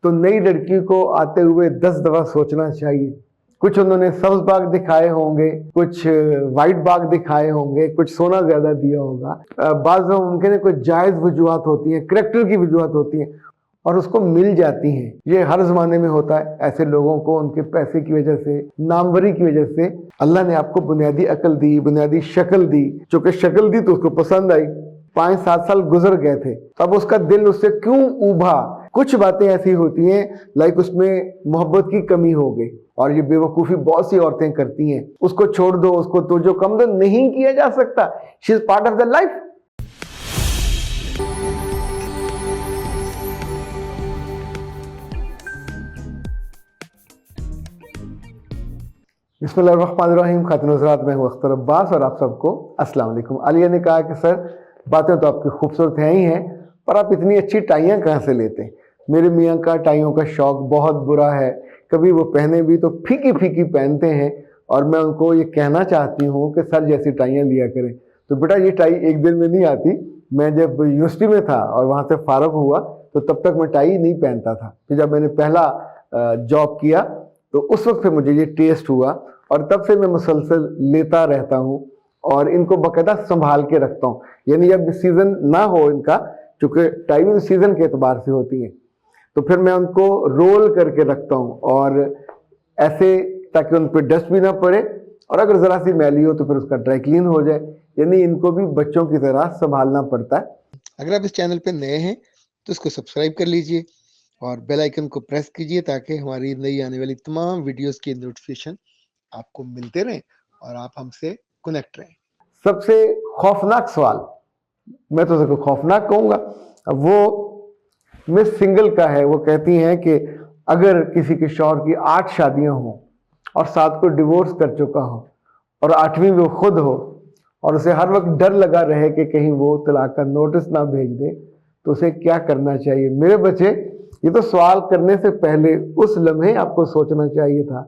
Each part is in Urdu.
تو نئی لڑکی کو آتے ہوئے 10 دفعہ سوچنا چاہیے. کچھ انہوں نے سبز باغ دکھائے ہوں گے، کچھ وائٹ باغ دکھائے ہوں گے، کچھ سونا زیادہ دیا ہوگا. بعض ممکن ہے کچھ جائز وجوہات ہوتی ہیں، کریکٹر کی وجوہات ہوتی ہیں اور اس کو مل جاتی ہیں. یہ ہر زمانے میں ہوتا ہے. ایسے لوگوں کو ان کے پیسے کی وجہ سے، ناموری کی وجہ سے اللہ نے آپ کو بنیادی عقل دی، بنیادی شکل دی. چونکہ شکل دی تو اس کو پسند آئی. 5-7 سال گزر گئے تھے، تب اس کا دل اس سے کیوں اوبھا؟ کچھ باتیں ایسی ہوتی ہیں لائک اس میں محبت کی کمی ہو گئی. اور یہ بے وقوفی بہت سی عورتیں کرتی ہیں. اس کو چھوڑ دو، اس کو تو جو کم دو نہیں کیا جا سکتا. She is part of the life. بسم اللہ الرحمن الرحیم. خاتون حضرات، میں ہوں اختر عباس اور آپ سب کو السلام علیکم. عالیہ نے کہا کہ سر باتیں تو آپ کی خوبصورت ہیں ہی ہیں، پر آپ اتنی اچھی ٹائیاں کہاں سے لیتے ہیں؟ میرے میاں کا ٹائیوں کا شوق بہت برا ہے. کبھی وہ پہنے بھی تو پھیکی پھیکی پہنتے ہیں، اور میں ان کو یہ کہنا چاہتی ہوں کہ سر جیسی ٹائیاں لیا کریں. تو بیٹا یہ ٹائی ایک دن میں نہیں آتی. میں جب یونیورسٹی میں تھا اور وہاں سے فارغ ہوا تو تب تک میں ٹائی نہیں پہنتا تھا. پھر جب میں نے پہلا جاب کیا تو اس وقت سے مجھے یہ ٹیسٹ ہوا، اور تب سے میں مسلسل لیتا رہتا ہوں اور ان کو باقاعدہ سنبھال کے رکھتا ہوں. یعنی جب سیزن نہ ہو ان کا، چونکہ ٹائم سیزن کے اعتبار سے ہوتی ہیں، تو پھر میں ان کو رول کر کے رکھتا ہوں، اور ایسے تاکہ ان پہ ڈسٹ بھی نہ پڑے، اور اگر ذرا سی میلی ہو تو پھر اس کا ڈرائی کلین ہو جائے. یعنی ان کو بھی بچوں کی طرح سنبھالنا پڑتا ہے. اگر آپ اس چینل پہ نئے ہیں تو اس کو سبسکرائب کر لیجئے اور بیل آئیکن کو پریس کیجئے تاکہ ہماری نئی آنے والی تمام ویڈیوز کی نوٹیفیکیشن آپ کو ملتے رہیں اور آپ ہم سے کنیکٹ رہیں. سب سے خوفناک سوال، میں تو اسے خوفناک کہوں گا، وہ مس سنگل کا ہے. وہ کہتی ہیں کہ اگر کسی کے شوہر کی 8 شادیاں ہوں اور 7 کو ڈیورس کر چکا ہو اور 8ویں وہ خود ہو، اور اسے ہر وقت ڈر لگا رہے کہ کہیں وہ طلاق کا نوٹس نہ بھیج دے، تو اسے کیا کرنا چاہیے؟ میرے بچے، یہ تو سوال کرنے سے پہلے اس لمحے آپ کو سوچنا چاہیے تھا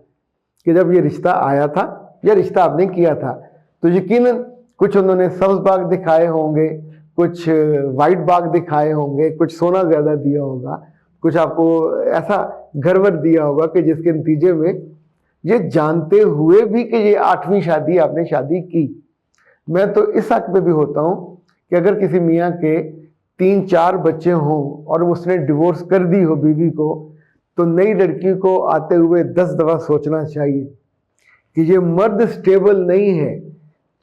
کہ جب یہ رشتہ آیا تھا یا رشتہ آپ نے کیا تھا تو یقیناً کچھ انہوں نے سبز باغ دکھائے ہوں گے، کچھ وائٹ باغ دکھائے ہوں گے، کچھ سونا زیادہ دیا ہوگا، کچھ آپ کو ایسا گھر ور دیا ہوگا کہ جس کے نتیجے میں یہ جانتے ہوئے بھی کہ یہ 8ویں شادی آپ نے شادی کی. میں تو اس حق پہ بھی ہوتا ہوں کہ اگر کسی میاں کے 3-4 بچے ہوں اور اس نے ڈیورس کر دی ہو بیوی کو، تو نئی لڑکی کو آتے ہوئے 10 دفعہ سوچنا چاہیے کہ یہ مرد سٹیبل نہیں ہے.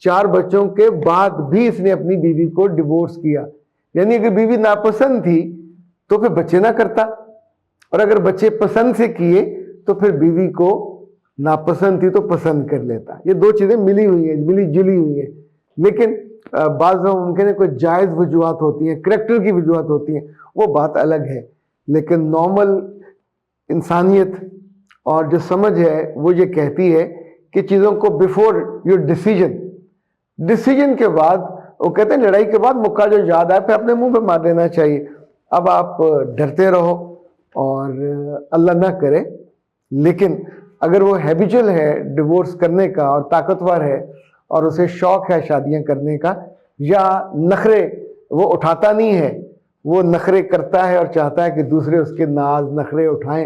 4 بچوں کے بعد بھی اس نے اپنی بیوی کو ڈیورس کیا. یعنی اگر بیوی ناپسند تھی تو پھر بچے نہ کرتا، اور اگر بچے پسند سے کیے تو پھر بیوی کو ناپسند تھی تو پسند کر لیتا. یہ 2 چیزیں ملی ہوئی ہیں، ملی جلی ہوئی ہیں. لیکن بعض ممکن ہے کوئی جائز وجوہات ہوتی ہیں، کریکٹر کی وجوہات ہوتی ہیں، وہ بات الگ ہے. لیکن نارمل انسانیت اور جو سمجھ ہے وہ یہ کہتی ہے کہ چیزوں کو بیفور یور ڈیسیجن کے بعد، وہ کہتے ہیں لڑائی کے بعد مکہ جو یاد آئے پھر اپنے منہ پہ مار لینا چاہیے. اب آپ ڈرتے رہو اور اللہ نہ کرے، لیکن اگر وہ ہیبیچل ہے ڈیورس کرنے کا اور طاقتور ہے اور اسے شوق ہے شادیاں کرنے کا، یا نخرے وہ اٹھاتا نہیں ہے، وہ نخرے کرتا ہے اور چاہتا ہے کہ دوسرے اس کے ناز نخرے اٹھائیں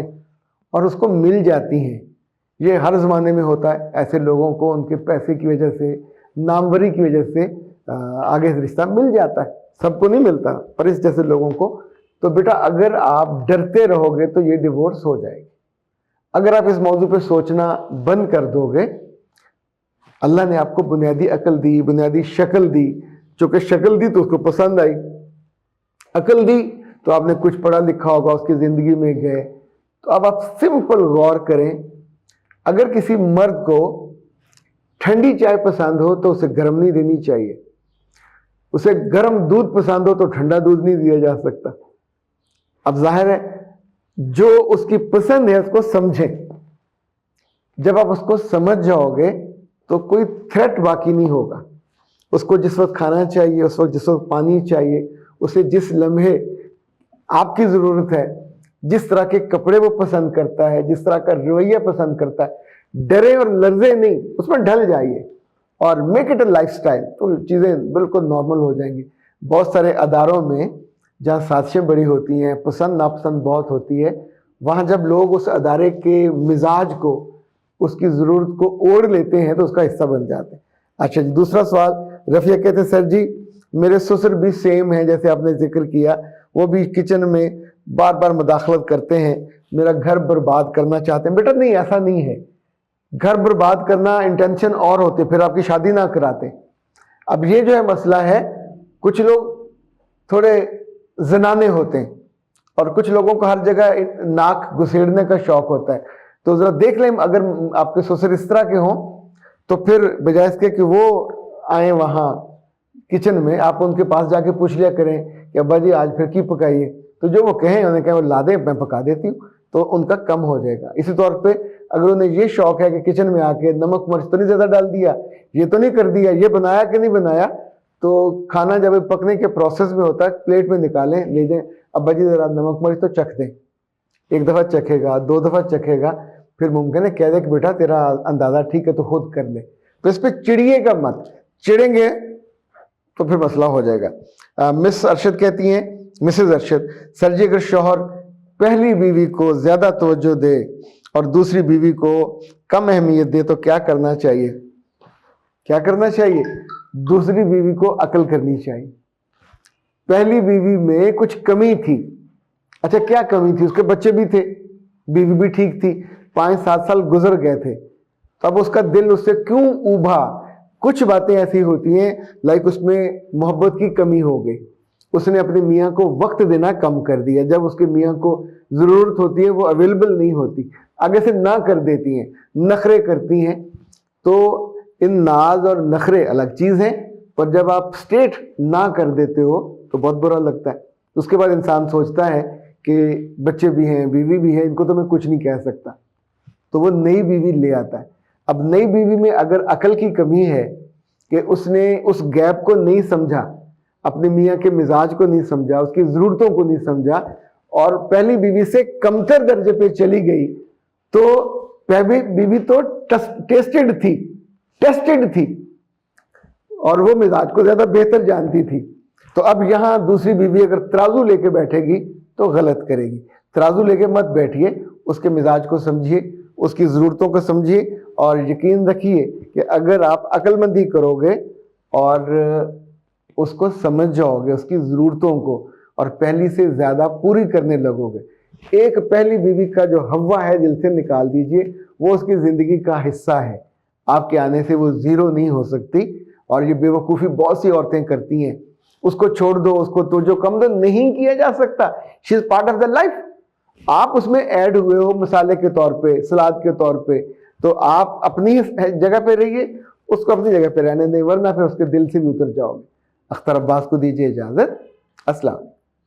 اور اس کو مل جاتی ہیں. یہ ہر زمانے میں ہوتا ہے. ایسے لوگوں کو ان کے پیسے کی وجہ سے، ناموری کی وجہ سے آگے سے رشتہ مل جاتا ہے. سب کو نہیں ملتا، پر اس جیسے لوگوں کو. تو بیٹا اگر آپ ڈرتے رہو گے تو یہ ڈیورس ہو جائے گی. اگر آپ اس موضوع پہ سوچنا بند کر دو گے، اللہ نے آپ کو بنیادی عقل دی، بنیادی شکل دی. چونکہ شکل دی تو اس کو پسند آئی، عقل دی تو آپ نے کچھ پڑھا لکھا ہوگا، اس کی زندگی میں گئے. تو اب آپ سمپل غور کریں، اگر کسی مرد کو ٹھنڈی چائے پسند ہو تو اسے گرم نہیں دینی چاہیے. اسے گرم دودھ پسند ہو تو ٹھنڈا دودھ نہیں دیا جا سکتا. اب ظاہر ہے جو اس کی پسند ہے اس کو سمجھیں. جب آپ اس کو سمجھ جاؤ گے تو کوئی تھریٹ باقی نہیں ہوگا. اس کو جس وقت کھانا چاہیے، اس وقت جس وقت پانی چاہیے، اسے جس لمحے آپ کی ضرورت ہے، جس طرح کے کپڑے وہ پسند کرتا ہے، جس طرح کا رویہ پسند کرتا ہے، ڈرے اور لرزے نہیں، اس میں ڈھل جائیے اور make it a life style. تو چیزیں بالکل نارمل ہو جائیں گی. بہت سارے اداروں میں جہاں سازشیں بڑی ہوتی ہیں، پسند ناپسند بہت ہوتی ہے، وہاں جب لوگ اس ادارے کے مزاج کو، اس کی ضرورت کو اوڑھ لیتے ہیں تو اس کا حصہ بن جاتے ہیں۔ اچھا جی، دوسرا سوال رفیہ کہتے ہیں سر جی میرے سسر بھی سیم ہیں جیسے آپ نے ذکر کیا، وہ بھی کچن میں بار بار مداخلت کرتے ہیں، میرا گھر برباد کرنا چاہتے ہیں۔ بیٹا نہیں، ایسا نہیں ہے، گھر برباد کرنا انٹینشن اور ہوتے، پھر آپ کی شادی نہ کراتے۔ اب یہ جو ہے مسئلہ ہے، کچھ لوگ تھوڑے زنانے ہوتے ہیں اور کچھ لوگوں کو ہر جگہ ناک گھسیڑنے کا شوق ہوتا ہے، تو ذرا دیکھ لیں اگر آپ کے سسر اس طرح کے ہوں تو پھر بجائے اس کے کہ وہ آئیں وہاں کچن میں، آپ ان کے پاس جا کے پوچھ لیا کریں کہ ابا جی آج پھر کی پکائیے، تو جو وہ کہیں انہیں کہیں وہ لا دیں، میں پکا دیتی ہوں، تو ان کا کم ہو جائے گا۔ اسی طور پہ اگر انہیں یہ شوق ہے کہ کچن میں آ کے نمک مرچ تو نہیں زیادہ ڈال دیا، یہ تو نہیں کر دیا، یہ بنایا کہ نہیں بنایا، تو کھانا جب پکنے کے پروسیس میں ہوتا ہے پلیٹ میں نکالیں، لے جائیں، ابا جی ذرا نمک مرچ تو چکھ دیں۔ ایک دفعہ چکھے گا، دو دفعہ چکھے گا، پھر ممکن ہے کہہ دے کہ بیٹا تیرا اندازہ ٹھیک ہے تو خود کر لے۔ تو اس پہ چڑیے گا مت، چڑیں گے تو پھر مسئلہ ہو جائے گا۔ مس ارشد کہتی ہیں، مسز ارشد، سر جی اگر شوہر پہلی بیوی کو زیادہ توجہ دے اور دوسری بیوی کو کم اہمیت دے تو کیا کرنا چاہیے؟ کیا کرنا چاہیے؟ دوسری بیوی کو عقل کرنی چاہیے۔ پہلی بیوی میں کچھ کمی تھی، اچھا کیا کمی تھی؟ اس کے بچے بھی تھے، بیوی بھی ٹھیک تھی، 5-7 سال گزر گئے تھے، تو اب اس کا دل اس سے کیوں اوبھا؟ کچھ باتیں ایسی ہوتی ہیں لائک اس میں محبت کی کمی ہو گئی، اس نے اپنے میاں کو وقت دینا کم کر دیا، جب اس کے میاں کو ضرورت ہوتی ہے وہ اویلیبل نہیں ہوتی، آگے سے نہ کر دیتی ہیں، نخرے کرتی ہیں۔ تو ان ناز اور نخرے الگ چیز ہیں، پر جب آپ سٹیٹ نہ کر دیتے ہو تو بہت برا لگتا ہے۔ اس کے بعد انسان سوچتا ہے کہ بچے بھی ہیں، بیوی بھی ہے، ان کو تو میں کچھ نہیں کہہ سکتا، تو وہ نئی بیوی لے آتا ہے۔ اب نئی بیوی میں اگر عقل کی کمی ہے کہ اس نے اس گیپ کو نہیں سمجھا، اپنے میاں کے مزاج کو نہیں سمجھا، اس کی ضرورتوں کو نہیں سمجھا، اور پہلی بیوی سے کمتر درجے پہ چلی گئی، تو پہلی بیوی تو ٹیسٹڈ تھی اور وہ مزاج کو زیادہ بہتر جانتی تھی، تو اب یہاں دوسری بیوی اگر ترازو لے کے بیٹھے گی تو غلط کرے گی۔ ترازو لے کے مت بیٹھیے، اس کے مزاج کو سمجھیے، اس کی ضرورتوں کو سمجھیے، اور یقین رکھیے کہ اگر آپ عقل مندی کرو گے اور اس کو سمجھ جاؤ گے، اس کی ضرورتوں کو، اور پہلی سے زیادہ پوری کرنے لگو گے، ایک پہلی بیوی کا جو ہوا ہے دل سے نکال دیجئے، وہ اس کی زندگی کا حصہ ہے، آپ کے آنے سے وہ زیرو نہیں ہو سکتی۔ اور یہ بے وقوفی بہت سی عورتیں کرتی ہیں، اس کو چھوڑ دو، اس کو توجہ کم دو، نہیں کیا جا سکتا، she is part of the life, آپ اس میں ایڈ ہوئے ہو مسالے کے طور پہ، سلاد کے طور پہ، تو آپ اپنی جگہ پہ رہیے، اس کو اپنی جگہ پہ رہنے دیں، ورنہ پھر اس کے دل سے بھی اتر جاؤ گے۔ اختر عباس کو دیجیے اجازت، السلام۔